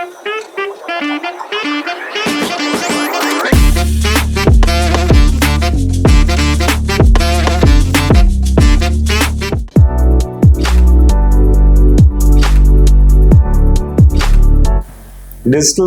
Digital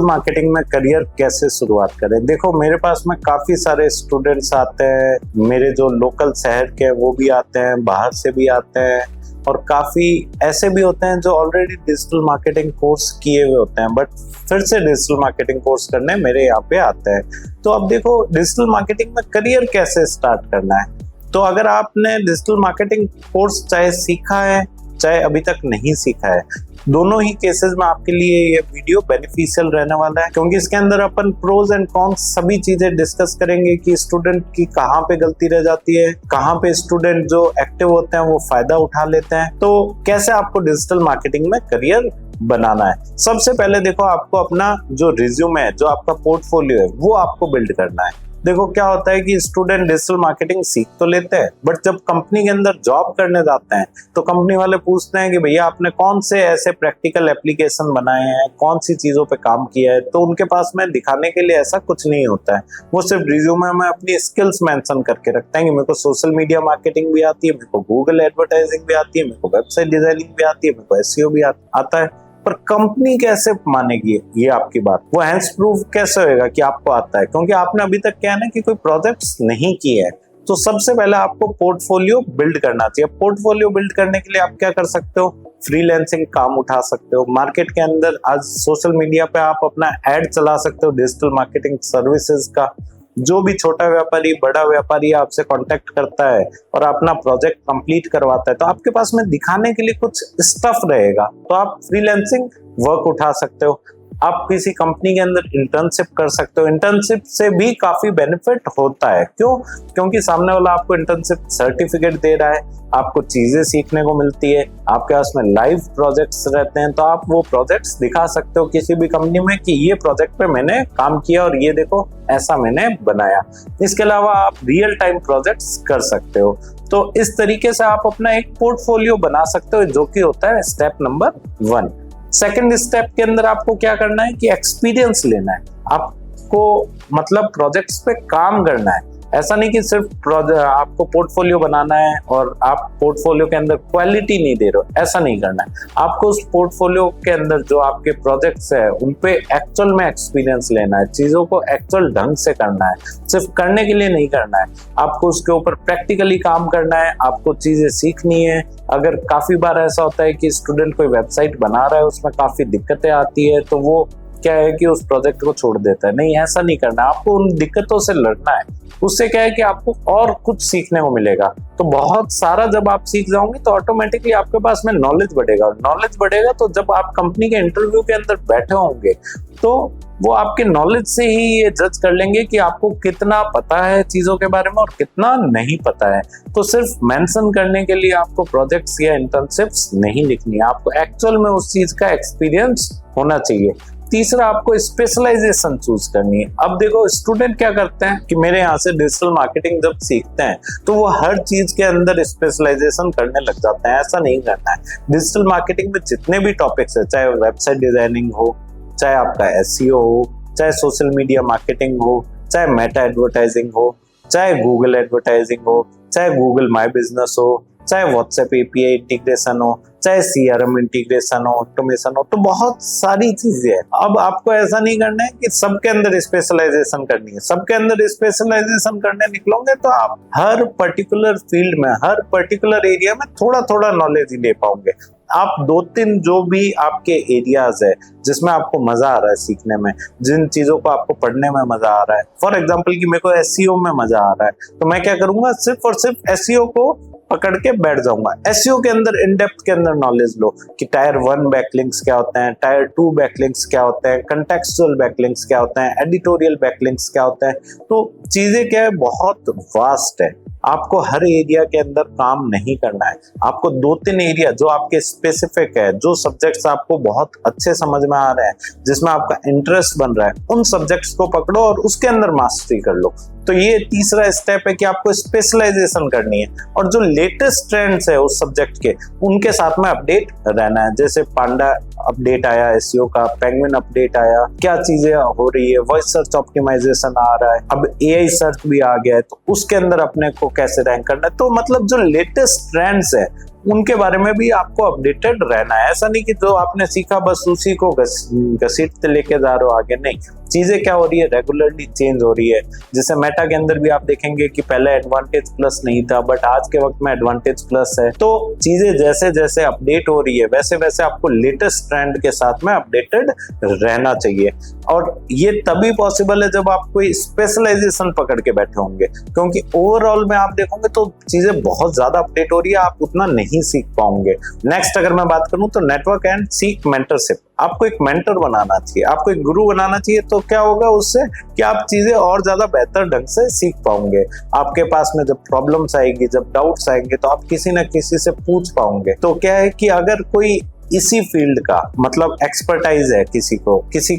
marketing में career कैसे शुरुआत करें। देखो, मेरे पास में काफी सारे स्टूडेंट्स आते हैं, मेरे जो लोकल शहर के वो भी आते हैं, बाहर से भी आते हैं, और काफी ऐसे भी होते हैं जो ऑलरेडी डिजिटल मार्केटिंग कोर्स किए हुए होते हैं बट फिर से डिजिटल मार्केटिंग कोर्स करने मेरे यहाँ पे आते हैं। तो अब देखो, डिजिटल मार्केटिंग में करियर कैसे स्टार्ट करना है। तो अगर आपने डिजिटल मार्केटिंग कोर्स चाहे सीखा है चाहे अभी तक नहीं सीखा है, दोनों ही केसेस में आपके लिए ये वीडियो बेनिफिशियल रहने वाला है, क्योंकि इसके अंदर अपन प्रोज एंड कॉन्स सभी चीजें डिस्कस करेंगे कि स्टूडेंट की कहाँ पे गलती रह जाती है, कहाँ पे स्टूडेंट जो एक्टिव होते हैं वो फायदा उठा लेते हैं, तो कैसे आपको डिजिटल मार्केटिंग में करियर बनाना है। सबसे पहले देखो, आपको अपना जो रिज्यूमे है, जो आपका पोर्टफोलियो है, वो आपको बिल्ड करना है। देखो, क्या होता है कि स्टूडेंट डिजिटल मार्केटिंग सीख तो लेते हैं बट जब कंपनी के अंदर जॉब करने जाते हैं तो कंपनी वाले पूछते हैं कि भैया आपने कौन से ऐसे प्रैक्टिकल एप्लीकेशन बनाए हैं, कौन सी चीजों पे काम किया है। तो उनके पास में दिखाने के लिए ऐसा कुछ नहीं होता है, वो सिर्फ रिज्यूमे में अपनी स्किल्स मेंशन करके रखते हैं कि मेरे को सोशल मीडिया मार्केटिंग भी आती है, मेरे को गूगल एडवर्टाइजिंग भी आती है, मेरे को वेबसाइट डिजाइनिंग भी आती है, मेरे को एसईओ भी आता है। पर कंपनी कैसे मानेगी ये आपकी बात? वो हैंड्स प्रूफ कैसे होएगा कि आपको आता है, क्योंकि आपने अभी तक क्या है ना कि कोई प्रोजेक्ट्स नहीं किए हैं। तो सबसे पहले आपको पोर्टफोलियो बिल्ड करना चाहिए। पोर्टफोलियो बिल्ड करने के लिए आप क्या कर सकते हो, फ्रीलांसिंग काम उठा सकते हो। मार्केट के अंदर आज सोशल मीडिया पे आप अपना एड चला सकते हो डिजिटल मार्केटिंग सर्विसेज का। जो भी छोटा व्यापारी बड़ा व्यापारी आपसे कांटेक्ट करता है और अपना प्रोजेक्ट कंप्लीट करवाता है तो आपके पास में दिखाने के लिए कुछ स्टफ रहेगा, तो आप फ्रीलांसिंग वर्क उठा सकते हो। आप किसी कंपनी के अंदर इंटर्नशिप कर सकते हो। इंटर्नशिप से भी काफी बेनिफिट होता है। क्यों? क्योंकि सामने वाला आपको इंटर्नशिप सर्टिफिकेट दे रहा है, आपको चीजें सीखने को मिलती है, आपके पास में लाइव प्रोजेक्ट्स रहते हैं, तो आप वो प्रोजेक्ट्स दिखा सकते हो किसी भी कंपनी में कि ये प्रोजेक्ट पे मैंने काम किया और ये देखो ऐसा मैंने बनाया। इसके अलावा आप रियल टाइम प्रोजेक्ट्स कर सकते हो। तो इस तरीके से आप अपना एक पोर्टफोलियो बना सकते हो, जो कि होता है स्टेप नंबर 1। सेकंड स्टेप के अंदर आपको क्या करना है कि एक्सपीरियंस लेना है। आपको मतलब प्रोजेक्ट्स पे काम करना है। ऐसा नहीं कि सिर्फ आपको पोर्टफोलियो बनाना है और आप पोर्टफोलियो के अंदर क्वालिटी नहीं दे रहे हो, ऐसा नहीं करना है। आपको उस पोर्टफोलियो के अंदर जो आपके प्रोजेक्ट्स है उन पे एक्चुअल में एक्सपीरियंस लेना है, चीजों को एक्चुअल ढंग से करना है, सिर्फ करने के लिए नहीं करना है। आपको उसके ऊपर प्रैक्टिकली काम करना है, आपको चीजें सीखनी है। अगर काफी बार ऐसा होता है कि स्टूडेंट कोई वेबसाइट बना रहा है, उसमें काफी दिक्कतें आती है, तो वो क्या है कि उस प्रोजेक्ट को छोड़ देता है। नहीं, ऐसा नहीं करना, आपको उन दिक्कतों से लड़ना है। उससे क्या है कि आपको और कुछ सीखने को मिलेगा। तो बहुत सारा जब आप सीख जाओगे तो ऑटोमेटिकली आपके पास में नॉलेज बढ़ेगा। नॉलेज बढ़ेगा तो जब आप कंपनी के इंटरव्यू के अंदर बैठे होंगे तो वो आपके नॉलेज से ही ये जज कर लेंगे कि आपको कितना पता है चीजों के बारे में और कितना नहीं पता है। तो सिर्फ मेंशन करने के लिए आपको प्रोजेक्ट्स या इंटर्नशिप्स नहीं लिखनी है, आपको एक्चुअल में उस चीज का एक्सपीरियंस होना चाहिए। तीसरा, आपको स्पेशलाइजेशन चूज करनी है। अब देखो, स्टूडेंट क्या करते हैं कि मेरे यहाँ से डिजिटल मार्केटिंग जब सीखते हैं तो वो हर चीज के अंदर स्पेशलाइजेशन करने लग जाते हैं। ऐसा नहीं करना है। डिजिटल मार्केटिंग में जितने भी टॉपिक्स है, चाहे वेबसाइट डिजाइनिंग हो, चाहे आपका एसईओ हो, चाहे सोशल मीडिया मार्केटिंग हो, चाहे मेटा एडवर्टाइजिंग हो, चाहे गूगल एडवर्टाइजिंग हो, चाहे गूगल माई बिजनेस हो, चाहे व्हाट्सएप एपीआई इंटीग्रेशन हो, चाहे सीआरएम इंटीग्रेशन हो, ऑटोमेशन हो, तो बहुत सारी चीजें हैं। अब आपको ऐसा नहीं करना है कि सबके अंदर स्पेशलाइजेशन करनी है। सबके अंदर स्पेशलाइजेशन करने निकलोगे तो आप हर पर्टिकुलर फील्ड में, हर पर्टिकुलर एरिया में थोड़ा थोड़ा नॉलेज ही ले पाओगे। आप 2-3 जो भी आपके एरियाज है जिसमें आपको मजा आ रहा है सीखने में, जिन चीजों को आपको पढ़ने में मजा आ रहा है, फॉर एग्जांपल कि मेरे को एसईओ में मजा आ रहा है, तो मैं क्या करूंगा, सिर्फ और सिर्फ एसईओ को पकड़ के बैठ जाऊंगा। एसईओ के अंदर इन डेप्थ के अंदर नॉलेज लो कि टायर 1 बैकलिंक्स क्या होते हैं, टायर 2 बैकलिंक्स क्या होते हैं, कंटेक्सचुअल बैकलिंक्स क्या होते हैं, एडिटोरियल बैकलिंक्स क्या होते हैं। तो चीजें क्या है, बहुत वास्ट है। आपको हर एरिया के अंदर काम नहीं करना है। आपको 2-3 एरिया जो आपके स्पेसिफिक है, जो सब्जेक्ट्स आपको बहुत अच्छे समझ में आ रहे हैं, जिसमें आपका इंटरेस्ट बन रहा है, उन सब्जेक्ट्स को पकड़ो और उसके अंदर मास्टरी कर लो। तो ये तीसरा स्टेप है कि आपको स्पेशलाइजेशन करनी है और जो लेटेस्ट ट्रेंड्स है उस सब्जेक्ट के, उनके साथ में अपडेट रहना है। जैसे पांडा अपडेट आया एसईओ का, पेंगुइन अपडेट आया, क्या चीजें हो रही है, वॉइस सर्च ऑप्टिमाइजेशन आ रहा है, अब एआई सर्च भी आ गया है, तो उसके अंदर अपने को कैसे रैंक करना है। तो मतलब जो लेटेस्ट ट्रेंड्स है उनके बारे में भी आपको अपडेटेड रहना है। ऐसा नहीं कि जो आपने सीखा बस उसी को घसीटते लेके जा रहे हो आगे, नहीं। चीजें क्या हो रही है, रेगुलरली चेंज हो रही है। जैसे मेटा के अंदर भी आप देखेंगे कि पहले एडवांटेज प्लस नहीं था, बट आज के वक्त में एडवांटेज प्लस है। तो चीजें जैसे जैसे अपडेट हो रही है वैसे वैसे आपको लेटेस्ट ट्रेंड के साथ में अपडेटेड रहना चाहिए। और ये तभी पॉसिबल है जब आप कोई स्पेशलाइजेशन पकड़ के बैठे होंगे, क्योंकि ओवरऑल में आप देखोगे तो चीजें बहुत ज्यादा अपडेट हो रही है, आप उतना नहीं सीख पाओगे। नेक्स्ट अगर मैं बात करूं तो नेटवर्क एंड सीक मेंटरशिप। आपको एक मेंटर बनाना चाहिए, आपको एक गुरु बनाना चाहिए। तो क्या होगा उससे कि आप चीजें और ज्यादा बेहतर ढंग से सीख पाओगे। आपके पास में जब प्रॉब्लम्स आएगी, जब डाउट्स आएंगे, तो आप किसी न किसी से पूछ पाओगे। तो क्या है कि अगर कोई इसी फील्ड का मतलब एक्सपर्टाइज है, किसी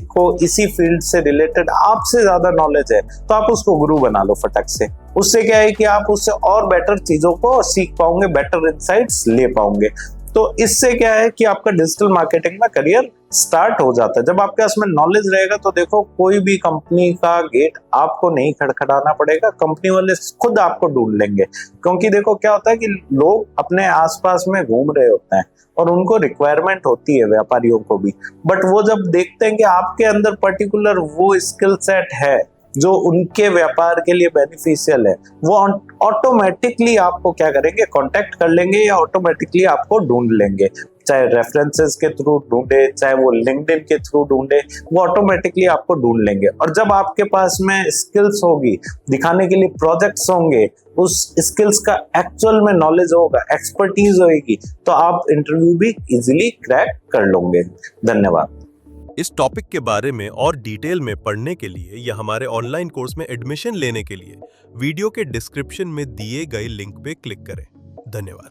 को इसी फील्ड से रिलेटेड आपसे ज्यादा नॉलेज है, तो आप उसको गुरु बना लो फटक से। उससे क्या है कि आप उससे और बेटर चीजों को सीख पाओगे, बेटर इंसाइट्स ले पाओगे। तो इससे क्या है कि आपका डिजिटल मार्केटिंग में करियर स्टार्ट हो जाता है। जब आपके पास में नॉलेज रहेगा तो देखो कोई भी कंपनी का गेट आपको नहीं खड़खड़ाना पड़ेगा, कंपनी वाले खुद आपको ढूंढ लेंगे। क्योंकि देखो क्या होता है कि लोग अपने आसपास में घूम रहे होते हैं और उनको रिक्वायरमेंट होती है, व्यापारियों को भी, बट वो जब देखते हैं कि आपके अंदर पर्टिकुलर वो स्किल सेट है जो उनके व्यापार के लिए बेनिफिशियल है, वो ऑटोमेटिकली आपको क्या करेंगे, कांटेक्ट कर लेंगे या ऑटोमेटिकली आपको ढूंढ लेंगे। चाहे रेफरेंसेस के थ्रू ढूंढे, चाहे वो लिंक्डइन के थ्रू ढूंढे, वो ऑटोमेटिकली आपको ढूंढ लेंगे। और जब आपके पास में स्किल्स होगी, दिखाने के लिए प्रोजेक्ट्स होंगे, उस स्किल्स का एक्चुअल में नॉलेज होगा, एक्सपर्टीज होगी, तो आप इंटरव्यू भी इजीली क्रैक कर लोगे। धन्यवाद। इस टॉपिक के बारे में और डिटेल में पढ़ने के लिए या हमारे ऑनलाइन कोर्स में एडमिशन लेने के लिए वीडियो के डिस्क्रिप्शन में दिए गए लिंक पे क्लिक करें। धन्यवाद।